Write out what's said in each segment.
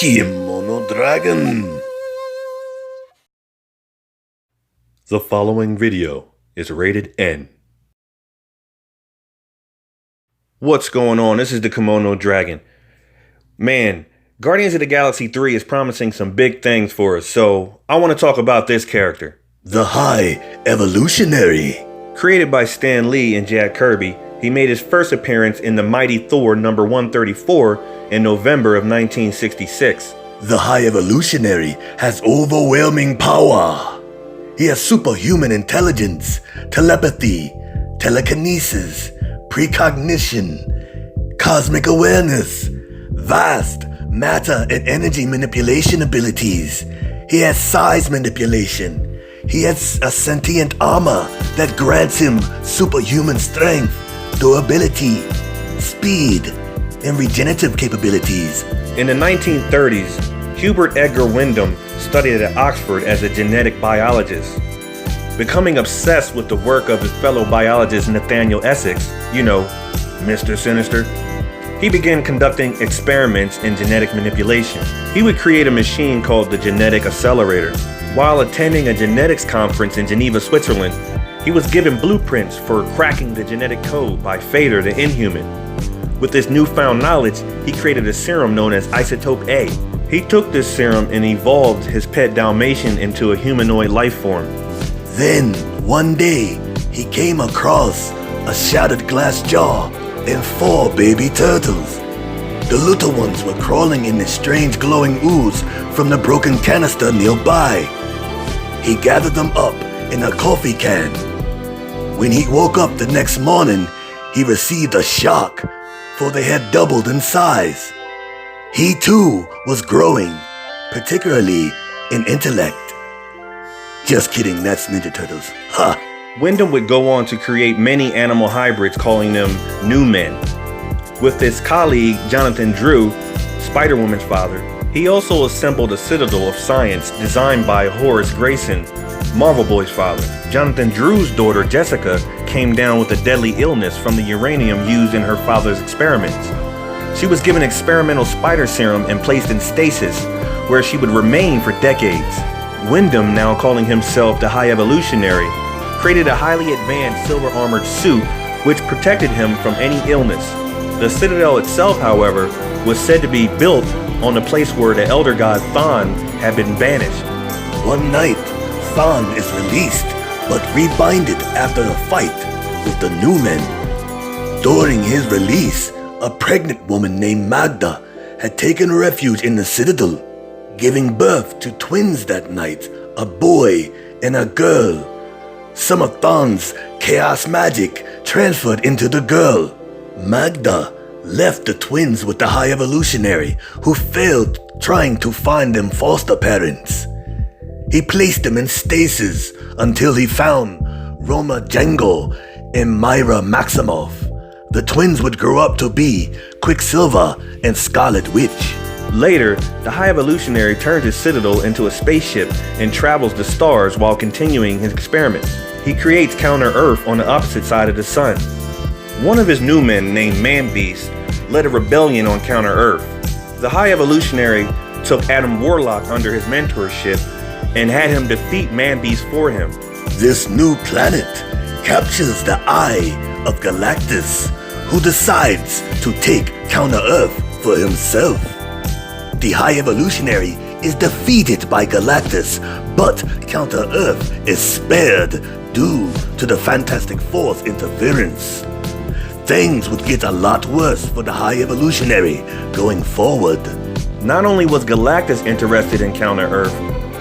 Kimono Dragon. The following video is rated N. What's going on? This is the Kimono Dragon. Man, Guardians of the Galaxy 3 is promising some big things for us, so I want to talk about this character. The High Evolutionary. Created by Stan Lee and Jack Kirby, he made his first appearance in the Mighty Thor number 134 in November of 1966. The High Evolutionary has overwhelming power. He has superhuman intelligence, telepathy, telekinesis, precognition, cosmic awareness, vast matter and energy manipulation abilities. He has size manipulation. He has a sentient armor that grants him superhuman strength, durability, speed, and regenerative capabilities. In the 1930s, Hubert Edgar Wyndham studied at Oxford as a genetic biologist. Becoming obsessed with the work of his fellow biologist Nathaniel Essex, Mr. Sinister, he began conducting experiments in genetic manipulation. He would create a machine called the Genetic Accelerator. While attending a genetics conference in Geneva, Switzerland, he was given blueprints for cracking the genetic code by Fader the Inhuman. With this newfound knowledge, he created a serum known as Isotope A. He took this serum and evolved his pet Dalmatian into a humanoid life form. Then, one day, he came across a shattered glass jar and 4 baby turtles. The little ones were crawling in a strange glowing ooze from the broken canister nearby. He gathered them up in a coffee can. When he woke up the next morning, he received a shock, for they had doubled in size. He too was growing, particularly in intellect. Just kidding, that's Ninja Turtles. Ha! Wyndham would go on to create many animal hybrids, calling them New Men. With his colleague Jonathan Drew, Spider-Woman's father, he also assembled a citadel of science designed by Horace Grayson, Marvel Boy's father. Jonathan Drew's daughter Jessica came down with a deadly illness from the uranium used in her father's experiments. She was given experimental spider serum and placed in stasis, where she would remain for decades. Wyndham, now calling himself the High Evolutionary, created a highly advanced silver-armored suit which protected him from any illness. The citadel itself, however, was said to be built on the place where the elder god Thon had been banished. One night, Thon is released, but rebinded after a fight with the New Men. During his release, a pregnant woman named Magda had taken refuge in the citadel, giving birth to twins that night, a boy and a girl. Some of Thon's chaos magic transferred into the girl. Magda left the twins with the High Evolutionary, who failed trying to find them foster parents. He placed them in stasis until he found Roma Django and Myra Maximoff. The twins would grow up to be Quicksilver and Scarlet Witch. Later, the High Evolutionary turned his citadel into a spaceship and travels the stars while continuing his experiments. He creates Counter-Earth on the opposite side of the sun. One of his new men, named Man-Beast, led a rebellion on Counter-Earth. The High Evolutionary took Adam Warlock under his mentorship and had him defeat Man-Beast for him. This new planet captures the eye of Galactus, who decides to take Counter-Earth for himself. The High Evolutionary is defeated by Galactus, but Counter-Earth is spared due to the Fantastic Four's interference. Things would get a lot worse for the High Evolutionary going forward. Not only was Galactus interested in Counter-Earth,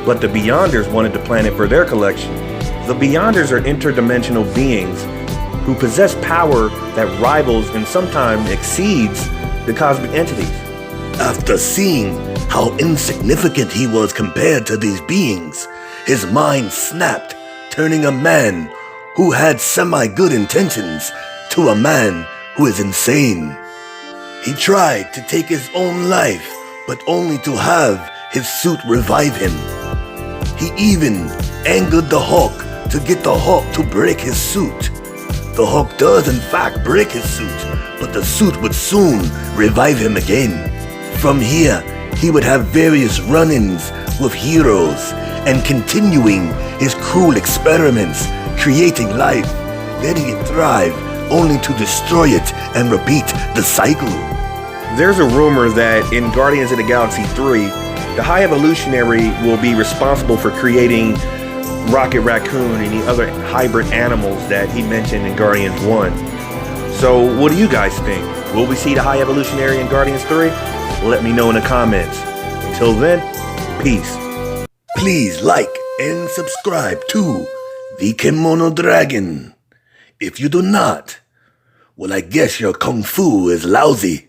but the Beyonders wanted the planet for their collection. The Beyonders are interdimensional beings who possess power that rivals and sometimes exceeds the cosmic entities. After seeing how insignificant he was compared to these beings, his mind snapped, turning a man who had semi-good intentions to a man who is insane. He tried to take his own life, but only to have his suit revive him. He even angered the Hawk to get the Hawk to break his suit. The Hawk does in fact break his suit, but the suit would soon revive him again. From here, he would have various run-ins with heroes and continuing his cruel experiments, creating life, letting it thrive, only to destroy it and repeat the cycle. There's a rumor that in Guardians of the Galaxy 3, the High Evolutionary will be responsible for creating Rocket Raccoon and the other hybrid animals that he mentioned in Guardians 1. So what do you guys think? Will we see the High Evolutionary in Guardians 3? Let me know in the comments. Until then, peace. Please like and subscribe to the Kimono Dragon. If you do not, well, I guess your kung fu is lousy.